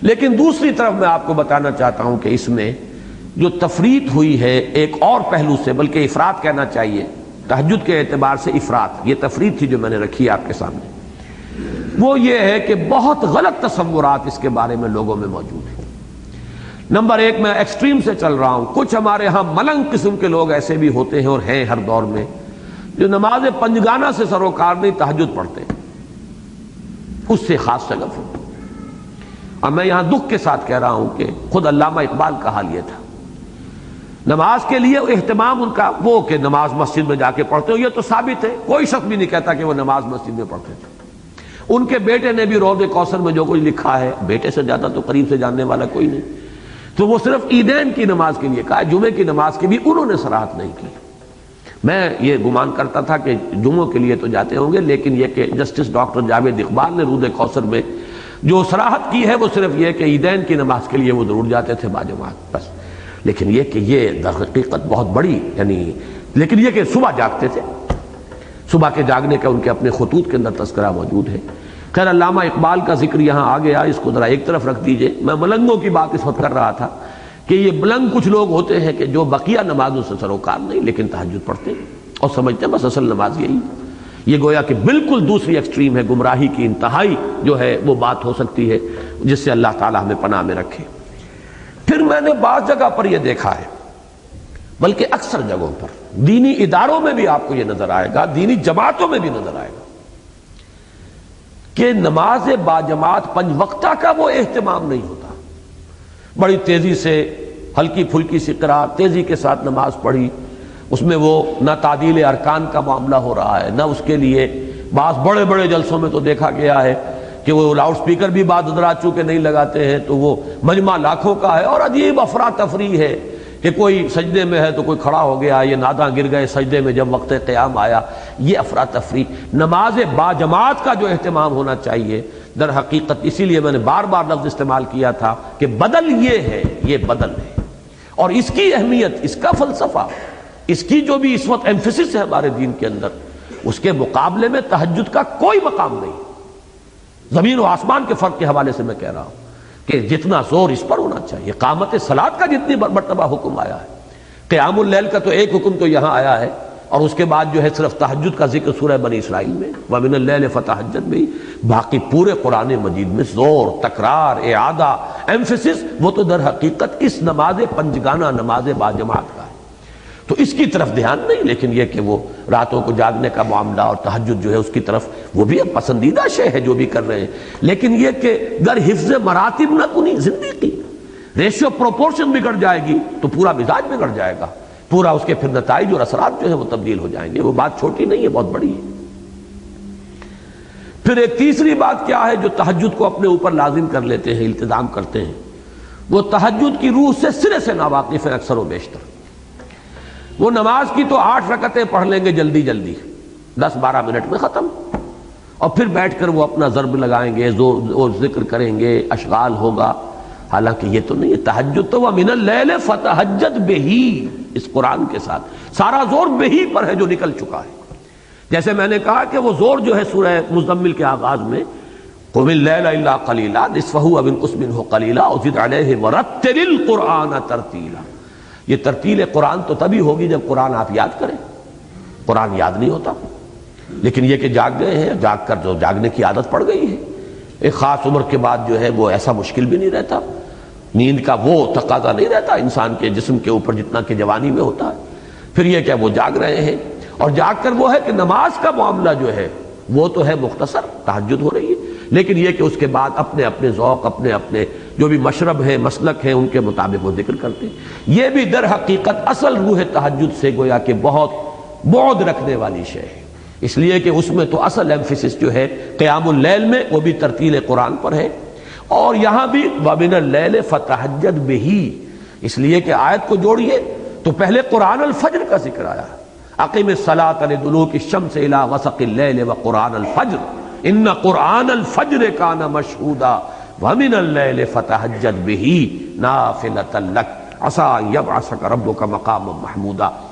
لیکن دوسری طرف میں آپ کو بتانا چاہتا ہوں کہ اس میں جو تفریط ہوئی ہے ایک اور پہلو سے، بلکہ افراط کہنا چاہیے، تہجد کے اعتبار سے افراط، یہ تفریط تھی جو میں نے رکھی آپ کے سامنے، وہ یہ ہے کہ بہت غلط تصورات اس کے بارے میں لوگوں میں موجود ہیں۔ نمبر ایک، میں ایکسٹریم سے چل رہا ہوں، کچھ ہمارے ہاں ملنگ قسم کے لوگ ایسے بھی ہوتے ہیں اور ہیں ہر دور میں، جو نماز پنجگانہ سے سروکار نہیں تہجد پڑھتے، اس سے خاص شگف ہو۔ اور میں یہاں دکھ کے ساتھ کہہ رہا ہوں کہ خود علامہ اقبال کا حال یہ تھا، نماز کے لیے اہتمام ان کا وہ کہ نماز مسجد میں جا کے پڑھتے ہو، یہ تو ثابت ہے، کوئی شخص بھی نہیں کہتا کہ وہ نماز مسجد میں پڑھتے تھے۔ ان کے بیٹے نے بھی روض کوثر میں جو کچھ لکھا ہے، بیٹے سے زیادہ تو قریب سے جاننے والا کوئی نہیں، تو وہ صرف عیدین کی نماز کے لیے کہا، جمعے کی نماز کی بھی انہوں نے صراحت نہیں کی۔ میں یہ گمان کرتا تھا کہ جمعوں کے لیے تو جاتے ہوں گے، لیکن یہ کہ جسٹس ڈاکٹر جاوید اقبال نے روض کوثر میں جو صراحت کی ہے وہ صرف یہ کہ عیدین کی نماز کے لیے وہ ضرور جاتے تھے باجماعت، بس۔ لیکن یہ کہ یہ در حقیقت بہت بڑی، یعنی لیکن یہ کہ صبح جاگتے تھے، صبح کے جاگنے کا ان کے اپنے خطوط کے اندر تذکرہ موجود ہے۔ خیر، علامہ اقبال کا ذکر یہاں آ گیا، اس کو ذرا ایک طرف رکھ دیجئے۔ میں ملنگوں کی بات اس وقت کر رہا تھا کہ یہ ملنگ کچھ لوگ ہوتے ہیں کہ جو بقیہ نمازوں سے سروکار نہیں لیکن تہجد پڑھتے ہیں اور سمجھتے ہیں بس اصل نماز یہی ہے۔ یہ گویا کہ بالکل دوسری ایکسٹریم ہے، گمراہی کی انتہائی جو ہے وہ بات ہو سکتی ہے، جس سے اللہ تعالیٰ ہمیں پناہ میں رکھے۔ پھر میں نے بعض جگہ پر یہ دیکھا ہے، بلکہ اکثر جگہوں پر دینی اداروں میں بھی آپ کو یہ نظر آئے گا، دینی جماعتوں میں بھی نظر آئے گا کہ نماز باجماعت پنج وقتہ کا وہ اہتمام نہیں ہوتا۔ بڑی تیزی سے ہلکی پھلکی سی قرات، تیزی کے ساتھ نماز پڑھی، اس میں وہ نہ تعدیل ارکان کا معاملہ ہو رہا ہے، نہ اس کے لیے بعض بڑے بڑے جلسوں میں تو دیکھا گیا ہے کہ وہ لاؤڈ سپیکر بھی بعض حضرات چونکہ نہیں لگاتے ہیں تو وہ مجمع لاکھوں کا ہے، اور عجیب افراتفری ہے کہ کوئی سجدے میں ہے تو کوئی کھڑا ہو گیا، یہ ناداں گر گئے سجدے میں جب وقت قیام آیا، یہ افراتفری۔ نماز باجماعت کا جو اہتمام ہونا چاہیے، در حقیقت اسی لیے میں نے بار بار لفظ استعمال کیا تھا کہ بدل یہ ہے، یہ بدل ہے، اور اس کی اہمیت، اس کا فلسفہ، اس کی جو بھی اس وقت ایمفیسس ہے ہمارے دین کے اندر، اس کے مقابلے میں تہجد کا کوئی مقام نہیں۔ زمین و آسمان کے فرق کے حوالے سے میں کہہ رہا ہوں کہ جتنا زور اس پر ہونا چاہیے، قامت صلاۃ کا جتنی مرتبہ حکم آیا ہے، قیام اللیل کا تو ایک حکم تو یہاں آیا ہے، اور اس کے بعد جو ہے صرف تہجد کا ذکر سورہ بنی اسرائیل میں وَمِنَ اللَّيْلِ فَتَہجَّد میں، باقی پورے قرآن مجید میں زور، تکرار، اعادہ، ایمفیسس، وہ تو در حقیقت اس نماز پنجگانہ، نماز باجماعت کا ہے۔ تو اس کی طرف دھیان نہیں، لیکن یہ کہ وہ راتوں کو جاگنے کا معاملہ اور تہجد جو ہے اس کی طرف، وہ بھی اب پسندیدہ شے ہے جو بھی کر رہے ہیں، لیکن یہ کہ در حفظ مراتب نہ کنی زندگی، ریشیو پروپورشن بگڑ جائے گی تو پورا مزاج بگڑ جائے گا، پورا اس کے پھر نتائج اور اثرات جو ہے وہ تبدیل ہو جائیں گے۔ وہ بات چھوٹی نہیں ہے، بہت بڑی ہے۔ پھر ایک تیسری بات کیا ہے جو تہجد کو اپنے اوپر لازم کر لیتے ہیں، التزام کرتے ہیں، وہ تہجد کی روح سے سرے سے ناواقف ہیں اکثر و بیشتر۔ وہ نماز کی تو 8 رکعتیں پڑھ لیں گے جلدی جلدی، 10-12 منٹ میں ختم، اور پھر بیٹھ کر وہ اپنا ضرب لگائیں گے، زور ذکر کریں گے، اشغال ہوگا، حالانکہ یہ تو نہیں ہے۔ تہجد تو وَمِنَ اللَّيْلِ فَتَہَجَّدْ بِهِ، اس قرآن کے ساتھ سارا زور بہی پر ہے جو نکل چکا ہے۔ جیسے میں نے کہا کہ وہ زور جو ہے سورہ مزمل کے آغاز میں قُمِ اللَّيْلَ إِلَّا قَلِيلًا نِصْفَهُ أَوِ انقُصْ مِنْهُ قَلِيلًا أَوْ زِدْ عَلَيْهِ وَرَتِّلِ الْقُرْآنَ تَرْتِيلًا، یہ ترتیل قرآن تو تبھی ہوگی جب قرآن آپ یاد کریں، قرآن یاد نہیں ہوتا، لیکن یہ کہ جاگ گئے ہیں، جاگ کر جو جاگنے کی عادت پڑ گئی ہے، ایک خاص عمر کے بعد جو ہے وہ ایسا مشکل بھی نہیں رہتا، نیند کا وہ تقاضا نہیں رہتا انسان کے جسم کے اوپر جتنا کہ جوانی میں ہوتا ہے۔ پھر یہ کہ وہ جاگ رہے ہیں، اور جاگ کر وہ ہے کہ نماز کا معاملہ جو ہے وہ تو ہے مختصر، تہجد ہو رہی ہے، لیکن یہ کہ اس کے بعد اپنے اپنے ذوق، اپنے اپنے جو بھی مشرب ہے، مسلک ہے، ان کے مطابق وہ ذکر کرتے ہیں۔ یہ بھی در حقیقت اصل روح تہجد سے گویا کہ بہت بعد رکھنے والی شے ہے، اس لیے کہ اس میں تو اصل ایمفیسس جو ہے قیام اللیل میں وہ بھی ترتیل قرآن پر ہے، اور یہاں بھی وَمِنَ اللَّيْلِ فَتَہَجَّدْ بِهِ، اس لیے کہ آیت کو جوڑیے تو پہلے قرآن الفجر کا ذکر آیا، اقم الصلاۃ لدلوک الشمس الی غسق اللیل وقرآن الفجر ان قرآن الفجر کان مشہودا وَمِنَ اللَّيْلِ فَتَہَجَّدْ بِهِ نَافِلَةً لَكَ عَسَىٰ أَن يَبْعَثَكَ رَبُّكَ مَقَامًا مَحْمُودًا۔